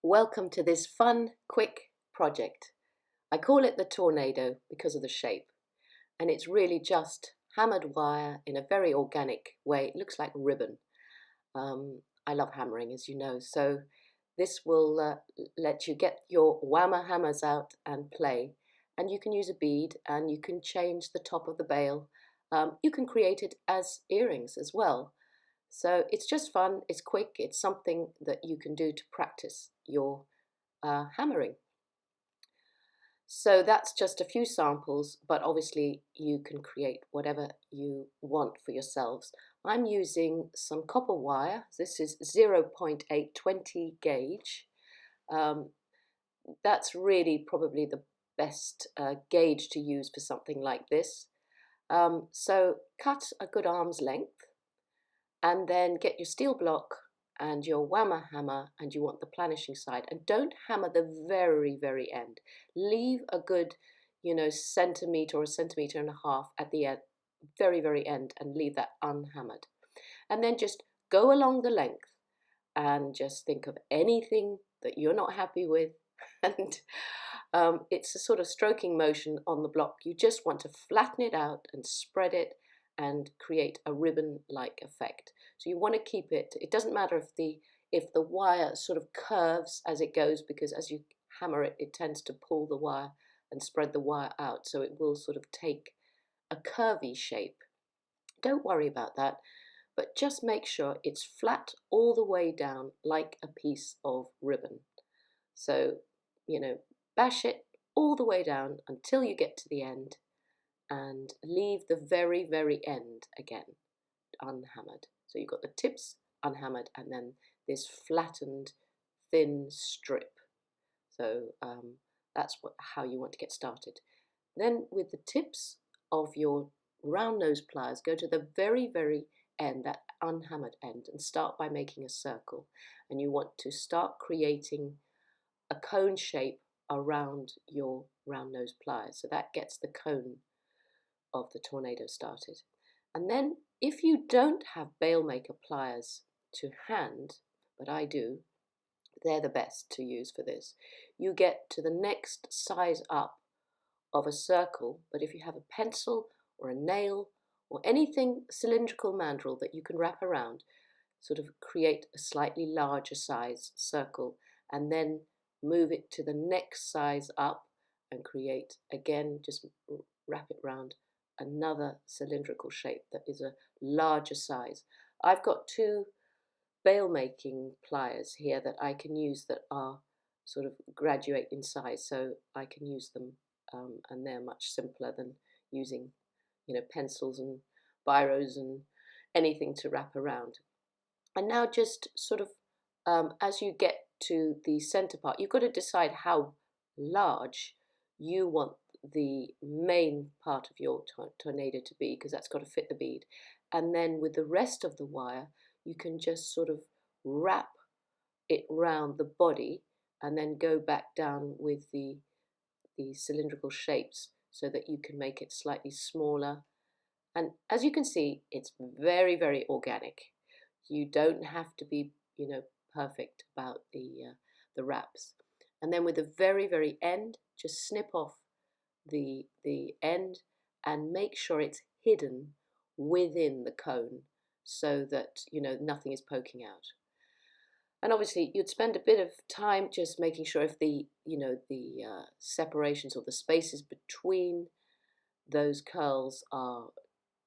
Welcome to this fun, quick project. I call it the tornado because of the shape, and it's really just hammered wire in a very organic way. It looks like ribbon. I love hammering, as you know, so this will let you get your Whammer hammers out and play. And you can use a bead, and you can change the top of the bail. You can create it as earrings as well. So it's just fun, it's quick, it's something that you can do to practice your hammering. So that's just a few samples, but obviously you can create whatever you want for yourselves. I'm using some copper wire. This is 0.820 gauge. That's really probably the best gauge to use for something like this. So cut a good arm's length, and then get your steel block and your Whammer hammer, and you want the planishing side, and don't hammer the very end. Leave a good centimetre or a centimetre and a half at the end, very end, and leave that unhammered. And then just go along the length and just think of anything that you're not happy with. And it's a sort of stroking motion on the block. You just want to flatten it out and spread it and create a ribbon-like effect. So you want to keep it, it doesn't matter if the wire sort of curves as it goes, because as you hammer it, it tends to pull the wire and spread the wire out, so it will sort of take a curvy shape. Don't worry about that, but just make sure it's flat all the way down like a piece of ribbon. So, bash it all the way down until you get to the end, and leave the very end again unhammered. So you've got the tips unhammered and then this flattened thin strip. So that's how you want to get started. Then with the tips of your round nose pliers, go to the very end, that unhammered end, and start by making a circle. And you want to start creating a cone shape around your round nose pliers. So that gets the cone of the tornado started. And then if you don't have bailmaker pliers to hand, but I do, they're the best to use for this. You get to the next size up of a circle, but if you have a pencil or a nail or anything cylindrical mandrel that you can wrap around, sort of create a slightly larger size circle, and then move it to the next size up and create, again, just wrap it round another cylindrical shape that is a larger size. I've got two bail making pliers here that I can use that are sort of graduate in size, so I can use them, and they're much simpler than using pencils and biros and anything to wrap around. And now just sort of as you get to the center part, you've got to decide how large you want the main part of your tornado to be, because that's got to fit the bead. And then with the rest of the wire, you can just sort of wrap it round the body and then go back down with the cylindrical shapes so that you can make it slightly smaller. And as you can see, it's very organic. You don't have to be perfect about the wraps. And then with the very end, just snip off the end and make sure it's hidden within the cone so that nothing is poking out. And obviously you'd spend a bit of time just making sure if the separations or the spaces between those curls are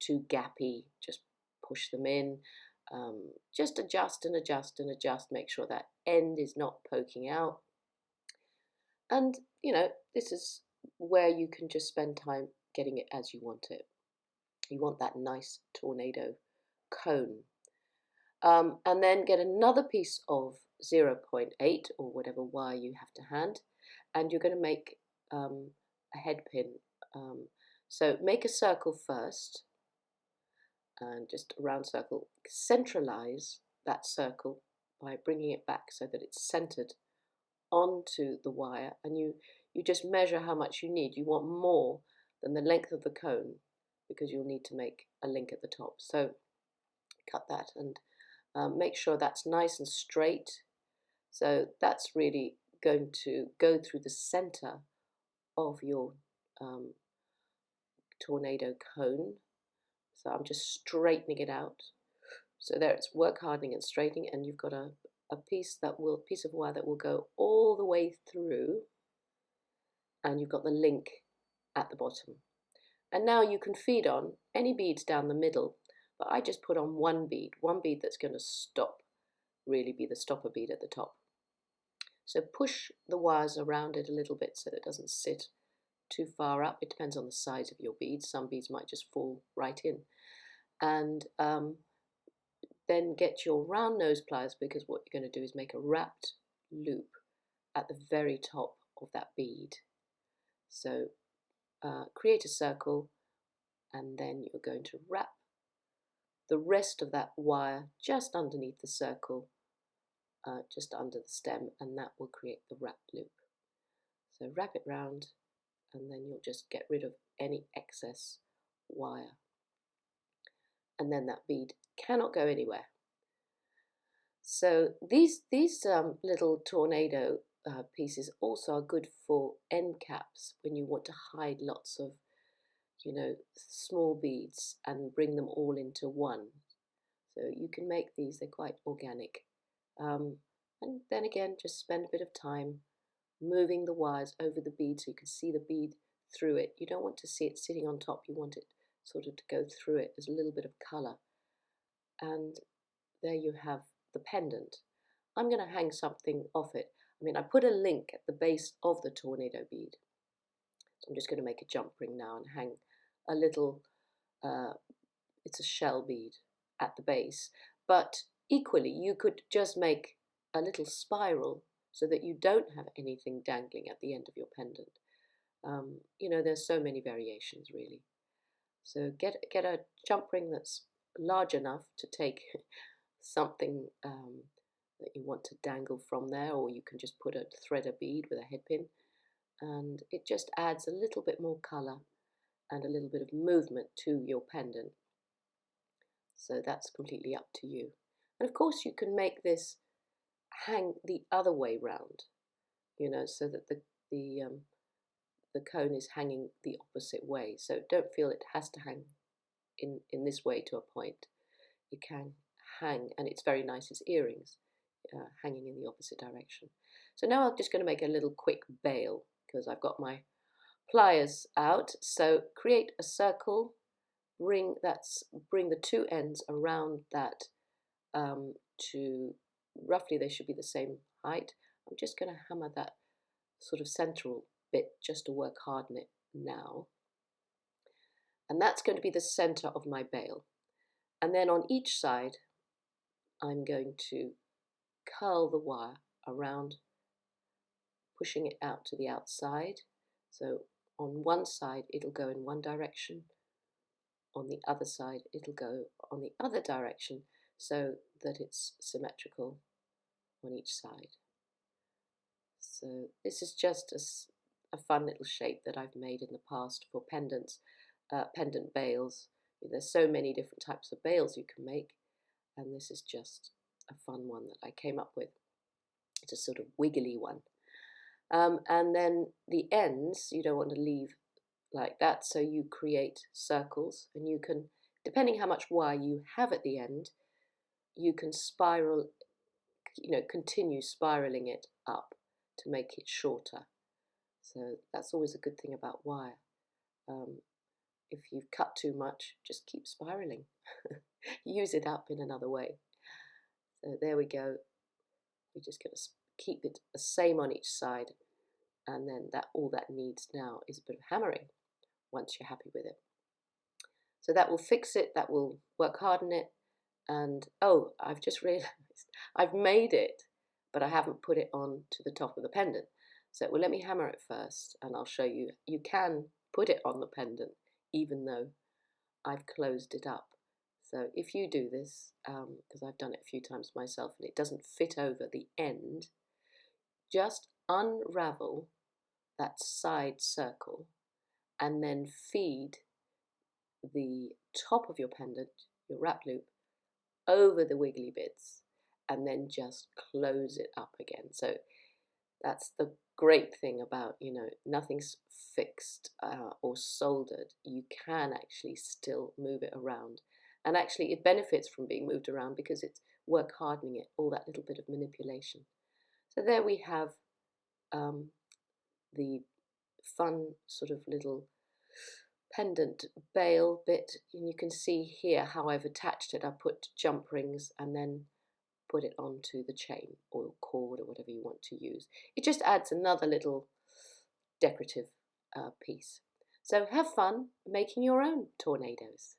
too gappy, just push them in. Just adjust and adjust, make sure that end is not poking out. And this is where you can just spend time getting it as you want it. You want that nice tornado cone. And then get another piece of 0.8 or whatever wire you have to hand, and you're going to make a head pin. So make a circle first, and just a round circle. Centralize that circle by bringing it back so that it's centered onto the wire, and you just measure how much you need. You want more than the length of the cone because you'll need to make a link at the top. So cut that and make sure that's nice and straight, So that's really going to go through the center of your tornado cone. So I'm just straightening it out. So there it's work hardening and straightening, and you've got a piece of wire that will go all the way through, and you've got the link at the bottom. And now you can feed on any beads down the middle, but I just put on one bead that's going to really be the stopper bead at the top. So push the wires around it a little bit so that it doesn't sit too far up. It depends on the size of your beads. Some beads might just fall right in. And then get your round nose pliers, because what you're going to do is make a wrapped loop at the very top of that bead. So create a circle, and then you're going to wrap the rest of that wire just underneath the circle, just under the stem, and that will create the wrapped loop. So wrap it round, and then you'll just get rid of any excess wire. And then that bead cannot go anywhere. So these little tornado pieces also are good for end caps when you want to hide lots of, small beads and bring them all into one. So you can make these, they're quite organic. And then again, just spend a bit of time moving the wires over the bead so you can see the bead through it. You don't want to see it sitting on top, you want it sort of to go through it. There's a little bit of colour. And there you have the pendant. I'm going to hang something off it. I put a link at the base of the tornado bead. So I'm just going to make a jump ring now and hang a little, it's a shell bead at the base. But equally, you could just make a little spiral so that you don't have anything dangling at the end of your pendant. There's so many variations really. So get a jump ring that's large enough to take something that you want to dangle from there, or you can just thread a bead with a head pin, and it just adds a little bit more colour and a little bit of movement to your pendant. So that's completely up to you. And of course you can make this hang the other way round, so that the cone is hanging the opposite way. So don't feel it has to hang in this way to a point. It can hang, and it's very nice as earrings, hanging in the opposite direction. So now I'm just going to make a little quick bail because I've got my pliers out. So create a circle, bring the two ends around that to roughly, they should be the same height. I'm just going to hammer that sort of central bit just to work harden it now. And that's going to be the center of my bail. And then on each side, I'm going to curl the wire around, pushing it out to the outside. So on one side, it'll go in one direction. On the other side, it'll go on the other direction so that it's symmetrical on each side. So this is just a fun little shape that I've made in the past for pendants, pendant bails. There's so many different types of bails you can make, and this is just a fun one that I came up with. It's a sort of wiggly one. And then the ends, you don't want to leave like that, so you create circles, and you can, depending how much wire you have at the end, you can spiral, continue spiraling it up to make it shorter. So that's always a good thing about wire. If you've cut too much, just keep spiraling. Use it up in another way. So there we go. We're just going to keep it the same on each side, and then all that needs now is a bit of hammering once you're happy with it. So that will fix it, that will work harden it. And oh, I've just realized I've made it, but I haven't put it on to the top of the pendant. So well, let me hammer it first, and I'll show you. You can put it on the pendant even though I've closed it up. So if you do this, because I've done it a few times myself and it doesn't fit over the end, just unravel that side circle and then feed the top of your pendant, your wrap loop, over the wiggly bits, and then just close it up again. So that's the great thing about, nothing's fixed or soldered. You can actually still move it around. And actually it benefits from being moved around because it's work hardening it, all that little bit of manipulation. So there we have the fun sort of little pendant bail bit, and you can see here how I've attached it. I put jump rings and then put it onto the chain or cord or whatever you want to use. It just adds another little decorative piece. So have fun making your own tornadoes.